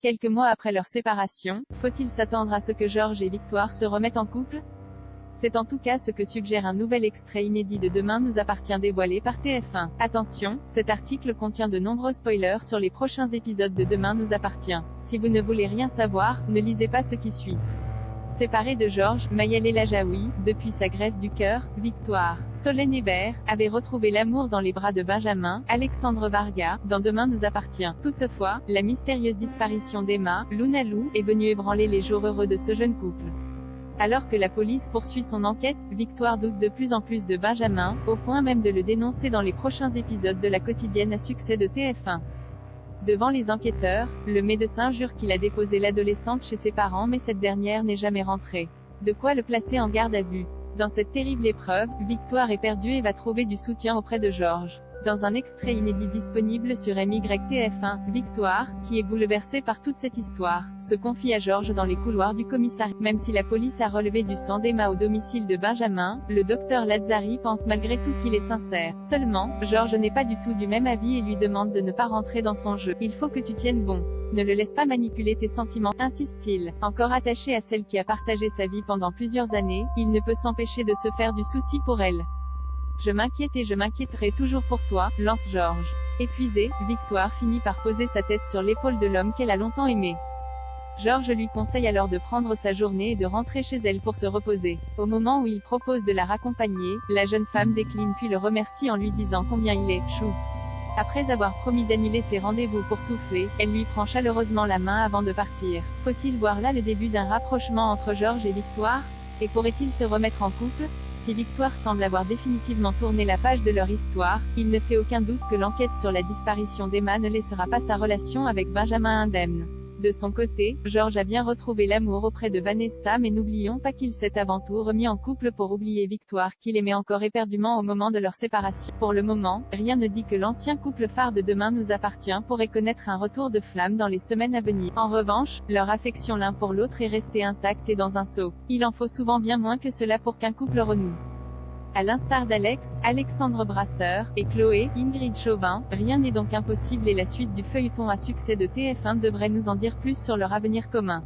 Quelques mois après leur séparation, faut-il s'attendre à ce que Georges et Victoire se remettent en couple? C'est en tout cas ce que suggère un nouvel extrait inédit de Demain nous appartient dévoilé par TF1. Attention, cet article contient de nombreux spoilers sur les prochains épisodes de Demain nous appartient. Si vous ne voulez rien savoir, ne lisez pas ce qui suit. Séparée de Georges, Mayel El Ajaoui, depuis sa greffe du cœur, Victoire, Solène Hébert, avait retrouvé l'amour dans les bras de Benjamin, Alexandre Varga, dans Demain nous appartient. Toutefois, la mystérieuse disparition d'Emma, Luna Lou, est venue ébranler les jours heureux de ce jeune couple. Alors que la police poursuit son enquête, Victoire doute de plus en plus de Benjamin, au point même de le dénoncer dans les prochains épisodes de la quotidienne à succès de TF1. Devant les enquêteurs, le médecin jure qu'il a déposé l'adolescente chez ses parents mais cette dernière n'est jamais rentrée. De quoi le placer en garde à vue. Dans cette terrible épreuve, Victoire est perdue et va trouver du soutien auprès de Georges. Dans un extrait inédit disponible sur MYTF1, Victoire, qui est bouleversée par toute cette histoire, se confie à Georges dans les couloirs du commissariat. Même si la police a relevé du sang d'Emma au domicile de Benjamin, le docteur Lazzari pense malgré tout qu'il est sincère. Seulement, Georges n'est pas du tout du même avis et lui demande de ne pas rentrer dans son jeu. Il faut que tu tiennes bon. Ne le laisse pas manipuler tes sentiments, insiste-t-il. Encore attaché à celle qui a partagé sa vie pendant plusieurs années, il ne peut s'empêcher de se faire du souci pour elle. Je m'inquiète et je m'inquiéterai toujours pour toi, lance Georges. Épuisée, Victoire finit par poser sa tête sur l'épaule de l'homme qu'elle a longtemps aimé. Georges lui conseille alors de prendre sa journée et de rentrer chez elle pour se reposer. Au moment où il propose de la raccompagner, la jeune femme décline puis le remercie en lui disant combien il est chou. Après avoir promis d'annuler ses rendez-vous pour souffler, elle lui prend chaleureusement la main avant de partir. Faut-il voir là le début d'un rapprochement entre Georges et Victoire? Et pourrait-il se remettre en couple? Si Victoire semble avoir définitivement tourné la page de leur histoire, il ne fait aucun doute que l'enquête sur la disparition d'Emma ne laissera pas sa relation avec Benjamin indemne. De son côté, Georges a bien retrouvé l'amour auprès de Vanessa mais n'oublions pas qu'il s'est avant tout remis en couple pour oublier Victoire qu'il aimait encore éperdument au moment de leur séparation. Pour le moment, rien ne dit que l'ancien couple phare de Demain nous appartient pourrait connaître un retour de flamme dans les semaines à venir. En revanche, leur affection l'un pour l'autre est restée intacte et dans un seau. Il en faut souvent bien moins que cela pour qu'un couple renoue. À l'instar d'Alex, Alexandre Brasseur, et Chloé, Ingrid Chauvin, rien n'est donc impossible et la suite du feuilleton à succès de TF1 devrait nous en dire plus sur leur avenir commun.